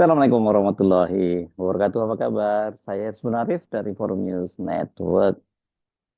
Assalamualaikum warahmatullahi wabarakatuh. Apa kabar? Saya Yusman Arif dari Forum News Network.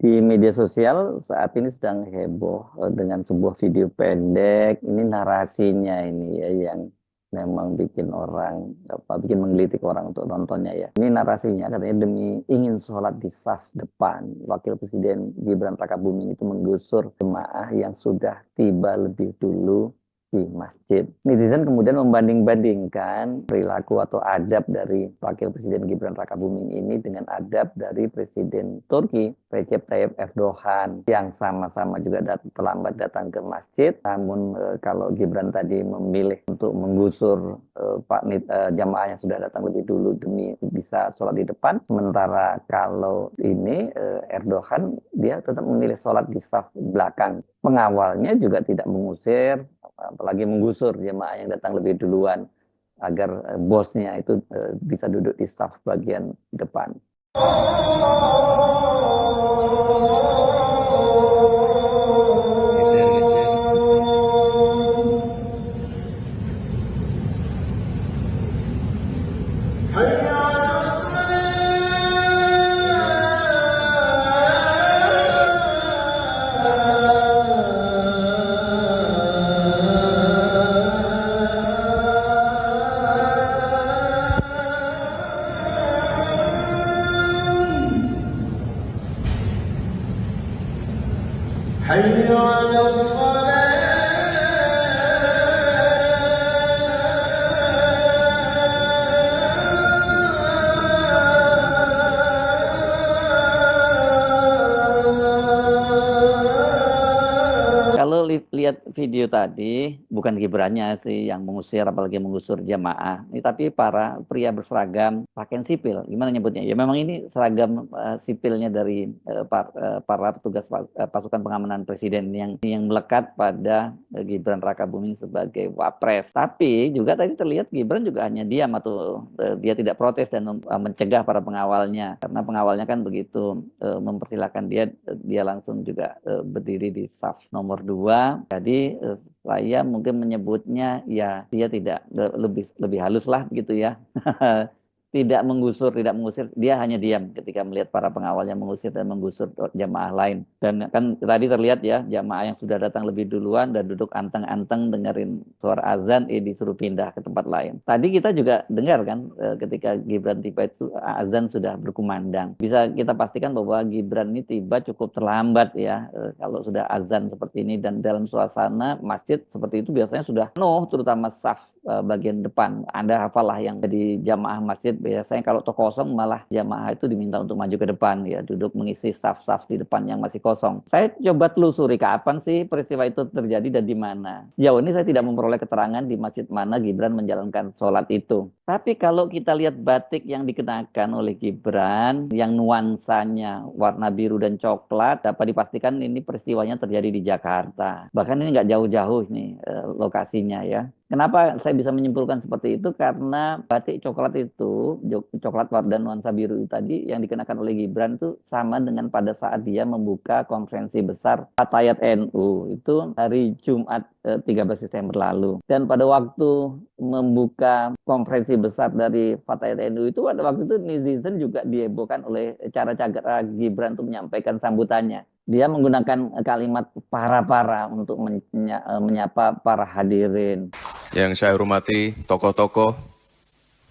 Di media sosial saat ini sedang heboh dengan sebuah video pendek. Ini narasinya ini ya yang memang bikin orang bikin menggelitik orang untuk nontonnya ya. Ini narasinya katanya demi ingin sholat di saf depan, Wakil Presiden Gibran Rakabuming itu menggusur jemaah yang sudah tiba lebih dulu di masjid. Netizen kemudian membanding-bandingkan perilaku atau adab dari Wakil Presiden Gibran Rakabuming ini dengan adab dari Presiden Turki Recep Tayyip Erdogan yang sama-sama juga terlambat datang ke masjid. Namun kalau Gibran tadi memilih untuk menggusur jamaah yang sudah datang lebih dulu demi bisa sholat di depan, sementara kalau ini Erdogan dia tetap memilih sholat di saf belakang. Pengawalnya juga tidak mengusir apalagi menggusur jemaah yang datang lebih duluan agar bosnya itu bisa duduk di staf bagian depan. Geser, geser. حي على الصلاة. Kalau lihat video tadi, bukan Gibrannya sih yang mengusir, apalagi menggusur jamaah. Ini tapi para pria berseragam pakaian sipil, gimana nyebutnya? Ya memang ini seragam sipilnya dari para petugas pasukan pengamanan presiden yang melekat pada Gibran Rakabuming sebagai wapres. Tapi juga tadi terlihat Gibran juga hanya diam atau dia tidak protes dan mencegah para pengawalnya, karena pengawalnya kan begitu mempersilahkan dia langsung juga berdiri di saf nomor 2. Jadi saya mungkin menyebutnya ya dia tidak lebih halus lah gitu ya. Tidak menggusur, tidak mengusir, dia hanya diam ketika melihat para pengawalnya mengusir dan menggusur jamaah lain. Dan kan tadi terlihat ya, jamaah yang sudah datang lebih duluan dan duduk anteng-anteng dengerin suara azan, disuruh pindah ke tempat lain. Tadi kita juga dengar kan, ketika Gibran tiba itu azan sudah berkumandang. Bisa kita pastikan bahwa Gibran ini tiba cukup terlambat ya, kalau sudah azan seperti ini dan dalam suasana masjid seperti itu biasanya sudah penuh, terutama saf bagian depan. Anda hafal lah yang jadi jamaah masjid, biasanya kalau kosong malah jamaah itu diminta untuk maju ke depan ya, duduk mengisi saf-saf di depan yang masih kosong. Saya coba telusuri kapan sih peristiwa itu terjadi dan di mana. Sejauh ini saya tidak memperoleh keterangan di masjid mana Gibran menjalankan sholat itu. Tapi kalau kita lihat batik yang dikenakan oleh Gibran yang nuansanya warna biru dan coklat, dapat dipastikan ini peristiwanya terjadi di Jakarta. Bahkan ini nggak jauh-jauh nih lokasinya ya. Kenapa saya bisa menyimpulkan seperti itu? Karena batik coklat itu, coklat dan nuansa biru itu tadi yang dikenakan oleh Gibran itu sama dengan pada saat dia membuka konferensi besar Fatayat NU itu hari Jumat 13 Desember lalu. Dan pada waktu membuka konferensi besar dari Fatayat NU itu, pada waktu itu netizen juga dihebohkan oleh cara Gibran untuk menyampaikan sambutannya. Dia menggunakan kalimat para-para untuk menyapa para hadirin. Yang saya hormati tokoh-tokoh,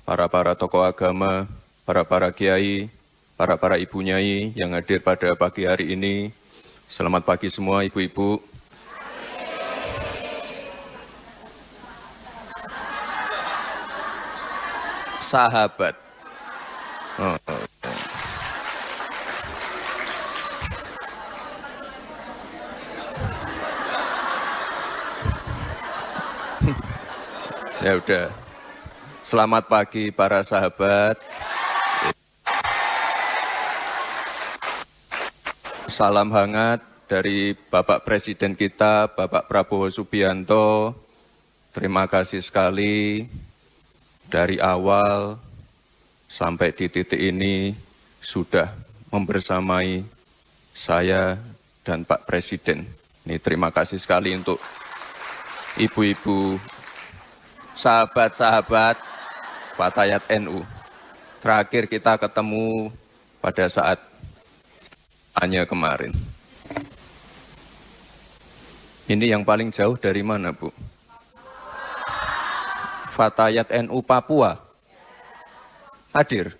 para tokoh agama, para kiai, para ibu nyai yang hadir pada pagi hari ini. Selamat pagi semua ibu-ibu. Sahabat. Ya udah. Selamat pagi para sahabat. Salam hangat dari Bapak Presiden kita, Bapak Prabowo Subianto. Terima kasih sekali dari awal sampai di titik ini sudah membersamai saya dan Pak Presiden. Ini terima kasih sekali untuk ibu-ibu, sahabat-sahabat, Fatayat NU. Terakhir kita ketemu pada saat hanya kemarin. Ini yang paling jauh dari mana, Bu? Fatayat NU Papua. Hadir?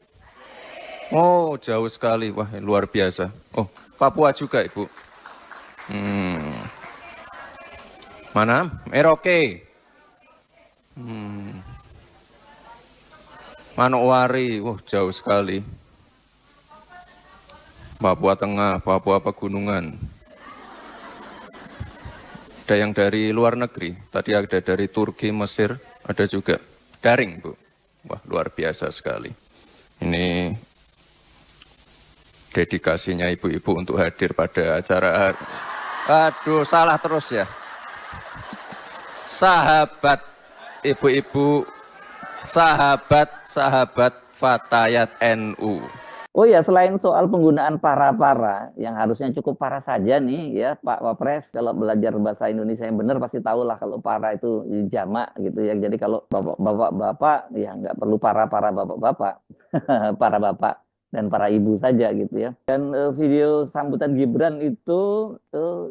Oh, jauh sekali. Wah, luar biasa. Oh, Papua juga, Ibu. Mana? Merauke. Manokwari. Wah, jauh sekali. Papua Tengah, Papua Pegunungan. Ada yang dari luar negeri. Tadi ada dari Turki, Mesir. Ada juga. Daring, Bu. Wah, luar biasa sekali. Ini dedikasinya ibu-ibu untuk hadir pada acara. Aduh, salah terus ya. Sahabat ibu-ibu, sahabat Fatayat NU. Oh ya, selain soal penggunaan para-para, yang harusnya cukup para saja nih ya Pak Wapres, kalau belajar bahasa Indonesia yang benar pasti tahu lah kalau para itu jamak gitu ya. Jadi kalau bapak-bapak ya nggak perlu para-para bapak-bapak, para bapak dan para ibu saja gitu ya. Dan video sambutan Gibran itu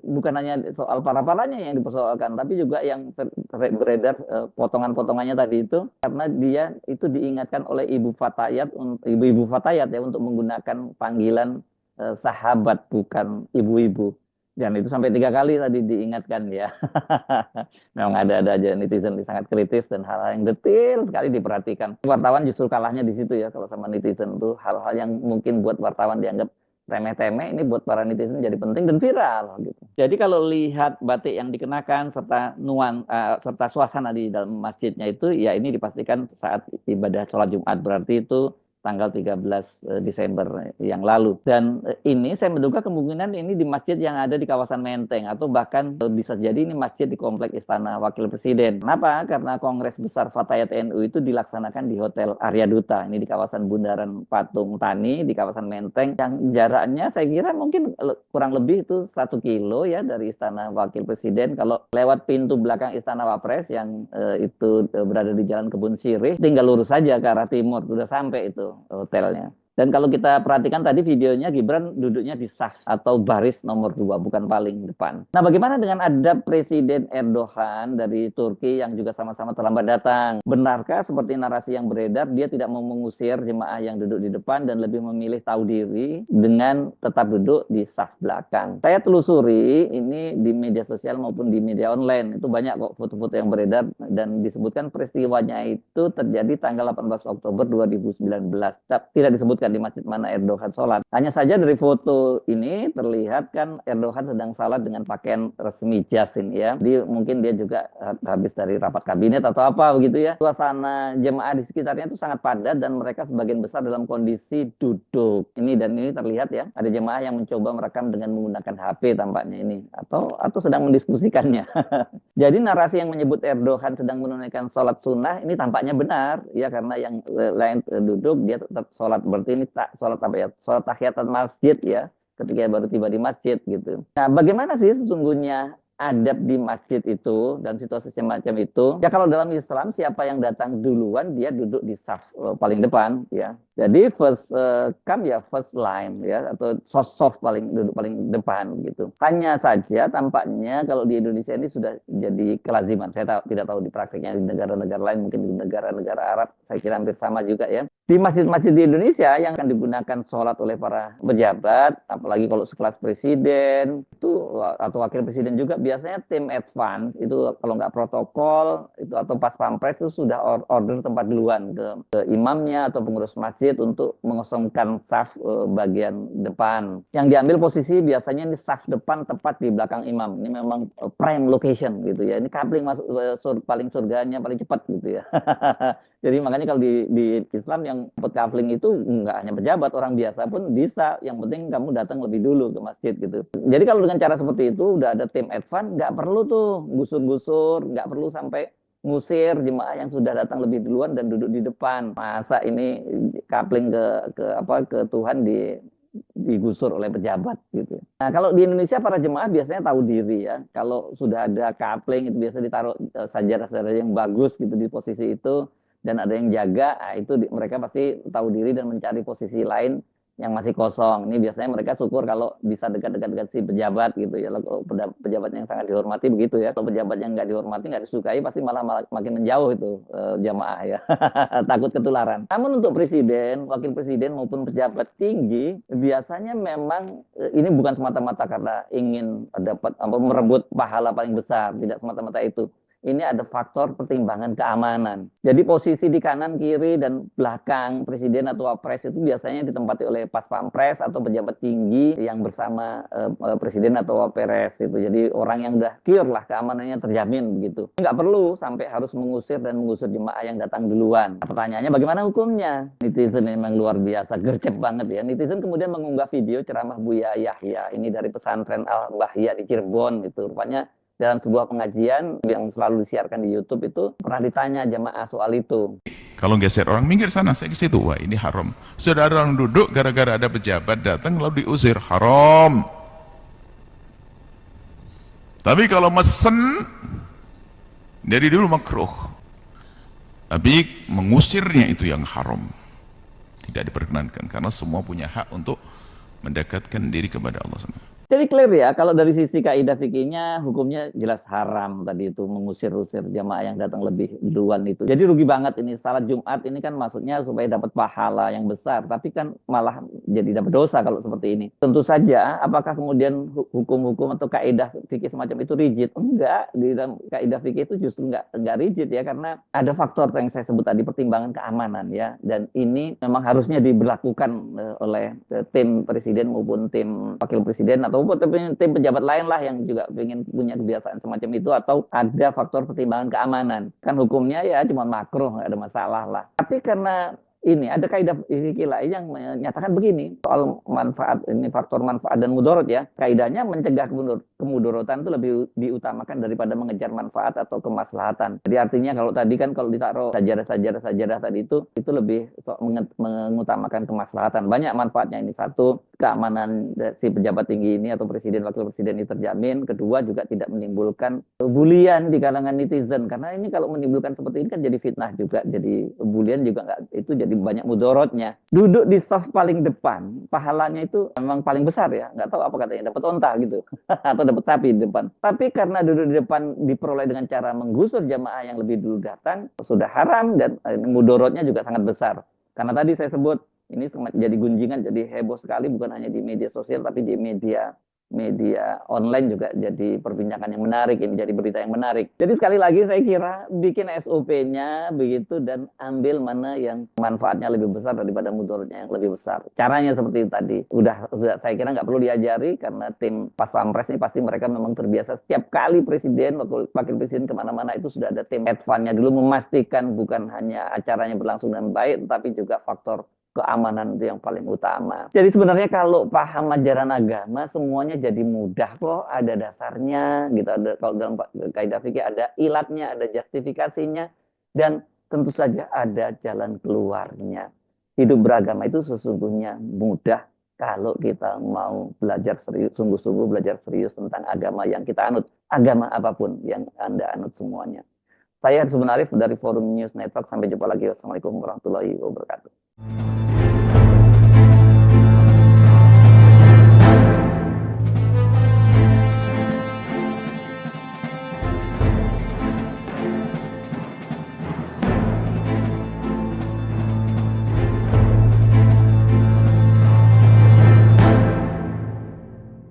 bukan hanya soal para-paranya yang dipersoalkan, tapi juga yang beredar potongan-potongannya tadi itu karena dia itu diingatkan oleh ibu-ibu Fatayat ya untuk menggunakan panggilan sahabat bukan ibu-ibu. Dan itu sampai 3 kali tadi diingatkan ya. Memang ada aja netizen yang sangat kritis dan hal-hal yang detail sekali diperhatikan. Wartawan justru kalahnya di situ ya kalau sama netizen tuh hal-hal yang mungkin buat wartawan dianggap remeh-temeh ini buat para netizen jadi penting dan viral gitu. Jadi kalau lihat batik yang dikenakan serta suasana di dalam masjidnya itu ya ini dipastikan saat ibadah sholat Jumat, berarti itu tanggal 13 Desember yang lalu. Dan ini saya menduga kemungkinan ini di masjid yang ada di kawasan Menteng atau bahkan bisa jadi ini masjid di komplek Istana Wakil Presiden. Kenapa? Karena Kongres Besar Fatayat NU itu dilaksanakan di Hotel Arya Duta. Ini di kawasan Bundaran Patung Tani di kawasan Menteng yang jaraknya saya kira mungkin kurang lebih itu 1 kilo ya dari Istana Wakil Presiden. Kalau lewat pintu belakang Istana Wapres yang itu berada di Jalan Kebun Sirih, tinggal lurus saja ke arah timur, sudah sampai itu hotelnya. Dan kalau kita perhatikan tadi videonya Gibran duduknya di saf atau baris nomor 2, bukan paling depan. Nah, bagaimana dengan adab Presiden Erdogan dari Turki yang juga sama-sama terlambat datang? Benarkah seperti narasi yang beredar dia tidak mau mengusir jemaah yang duduk di depan dan lebih memilih tahu diri dengan tetap duduk di saf belakang? Saya telusuri ini di media sosial maupun di media online. Itu banyak kok foto-foto yang beredar dan disebutkan peristiwanya itu terjadi tanggal 18 Oktober 2019. Tidak disebutkan di masjid mana Erdogan sholat. Hanya saja dari foto ini terlihat kan Erdogan sedang sholat dengan pakaian resmi jasin ya. Mungkin dia juga habis dari rapat kabinet atau apa begitu ya. Suasana jemaah di sekitarnya itu sangat padat dan mereka sebagian besar dalam kondisi duduk. Ini terlihat ya. Ada jemaah yang mencoba merekam dengan menggunakan HP tampaknya ini atau sedang mendiskusikannya. Jadi narasi yang menyebut Erdogan sedang menunaikan sholat sunnah ini tampaknya benar ya karena yang lain duduk dia tetap sholat, berarti ini sholat apa ya? Sholat tahiyatan masjid ya, ketika baru tiba di masjid gitu. Nah, bagaimana sih sesungguhnya adab di masjid itu dan situasi semacam itu? Ya kalau dalam Islam siapa yang datang duluan dia duduk di saf paling depan ya. Jadi first come ya first line ya atau soft duduk paling depan gitu. Hanya saja tampaknya kalau di Indonesia ini sudah jadi kelaziman. Saya tidak tahu di praktiknya di negara-negara lain, mungkin di negara-negara Arab saya kira hampir sama juga ya. Di masjid-masjid di Indonesia yang akan digunakan sholat oleh para pejabat, apalagi kalau sekelas presiden itu atau wakil presiden juga biasanya tim advance itu kalau nggak protokol itu atau pas pampres itu sudah order tempat duluan ke imamnya atau pengurus masjid untuk mengosongkan saf bagian depan. Yang diambil posisi biasanya ini saf depan tepat di belakang imam. Ini memang prime location gitu ya. Ini kapling masuk paling surganya paling cepat gitu ya. Jadi makanya kalau di Islam yang dapat kapling itu nggak hanya pejabat, orang biasa pun bisa. Yang penting kamu datang lebih dulu ke masjid gitu. Jadi kalau dengan cara seperti itu udah ada tim advance, nggak perlu tuh gusur-gusur, nggak perlu sampai ngusir jemaah yang sudah datang lebih duluan dan duduk di depan. Masa ini kapling ke Tuhan digusur oleh pejabat gitu. Nah, kalau di Indonesia para jemaah biasanya tahu diri ya. Kalau sudah ada kapling itu biasa ditaruh sajadah-sajadah yang bagus gitu di posisi itu dan ada yang jaga, itu mereka pasti tahu diri dan mencari posisi lain yang masih kosong. Ini biasanya mereka syukur kalau bisa dekat-dekat si pejabat gitu ya. Kalau pejabat yang sangat dihormati begitu ya. Kalau pejabat yang nggak dihormati, nggak disukai, pasti malah makin menjauh itu jamaah ya. Takut ketularan. Namun untuk presiden, wakil presiden maupun pejabat tinggi, biasanya memang ini bukan semata-mata karena ingin dapat merebut pahala paling besar, tidak semata-mata itu. Ini ada faktor pertimbangan keamanan. Jadi posisi di kanan, kiri, dan belakang presiden atau wapres itu biasanya ditempati oleh pas pampres atau pejabat tinggi yang bersama presiden atau wapres itu. Jadi orang yang udah secure lah, keamanannya terjamin begitu. Nggak perlu sampai harus mengusir dan mengusir jemaah yang datang duluan. Nah, pertanyaannya bagaimana hukumnya? Netizen memang luar biasa, gercep banget ya. Netizen kemudian mengunggah video ceramah Buya Yahya. Ini dari pesantren Al-Bahya di Cirebon itu. Rupanya dalam sebuah pengajian yang selalu disiarkan di YouTube itu pernah ditanya jamaah soal itu. Kalau geser orang minggir sana, saya ke situ. Wah, ini haram. Sudah ada orang duduk gara-gara ada pejabat datang lalu diusir, haram. Tapi kalau mesen dari dulu makruh. Tapi mengusirnya itu yang haram. Tidak diperkenankan karena semua punya hak untuk mendekatkan diri kepada Allah SWT. Jadi clear ya, kalau dari sisi kaidah fikihnya hukumnya jelas haram tadi itu mengusir-usir jamaah yang datang lebih duluan itu. Jadi rugi banget ini salat Jumat ini kan maksudnya supaya dapat pahala yang besar, tapi kan malah jadi dapat dosa kalau seperti ini. Tentu saja, apakah kemudian hukum-hukum atau kaidah fikih semacam itu rigid? Enggak, di dalam kaidah fikih itu justru enggak rigid ya, karena ada faktor yang saya sebut tadi, pertimbangan keamanan ya, dan ini memang harusnya diberlakukan oleh tim presiden maupun tim wakil presiden atau tim pejabat lain lah yang juga ingin punya kebiasaan semacam itu, atau ada faktor pertimbangan keamanan. Kan hukumnya ya cuma makruh, nggak ada masalah lah. Tapi karena ini ada kaidah fikih lain yang menyatakan begini soal manfaat, ini faktor manfaat dan mudorot ya. Kaidahnya mencegah kemudorotan itu lebih diutamakan daripada mengejar manfaat atau kemaslahatan. Jadi artinya kalau tadi kan kalau ditaruh sajadah tadi itu lebih mengutamakan kemaslahatan. Banyak manfaatnya ini. Satu, keamanan si pejabat tinggi ini atau presiden wakil presiden ini terjamin. Kedua, juga tidak menimbulkan bulian di kalangan netizen, karena ini kalau menimbulkan seperti ini kan jadi fitnah juga, jadi bulian juga nggak, itu jadi banyak mudorotnya. Duduk di saf paling depan, pahalanya itu memang paling besar ya. Nggak tahu apa katanya, dapat onta gitu. Atau dapat sapi di depan. Tapi karena duduk di depan diperoleh dengan cara menggusur jamaah yang lebih dulu datang, sudah haram dan mudorotnya juga sangat besar. Karena tadi saya sebut, ini jadi gunjingan, jadi heboh sekali, bukan hanya di media sosial, tapi di media online juga jadi perbincangan yang menarik, ini jadi berita yang menarik. Jadi sekali lagi saya kira bikin SOP-nya begitu dan ambil mana yang manfaatnya lebih besar daripada mudorotnya yang lebih besar. Caranya seperti itu tadi. Udah saya kira nggak perlu diajari, karena tim pas pampres ini pasti mereka memang terbiasa setiap kali presiden, wakil presiden kemana-mana itu sudah ada tim advance-nya dulu memastikan bukan hanya acaranya berlangsung dengan baik, tapi juga faktor keamanan itu yang paling utama. Jadi sebenarnya kalau paham ajaran agama semuanya jadi mudah kok, ada dasarnya gitu. Ada, kalau dalam kaidah fikih ada ilatnya, ada justifikasinya, dan tentu saja ada jalan keluarnya. Hidup beragama itu sesungguhnya mudah kalau kita mau belajar serius, sungguh-sungguh belajar serius tentang agama yang kita anut, agama apapun yang Anda anut semuanya. Saya sebenarnya dari Forum News Network, sampai jumpa lagi. Wassalamualaikum warahmatullahi wabarakatuh.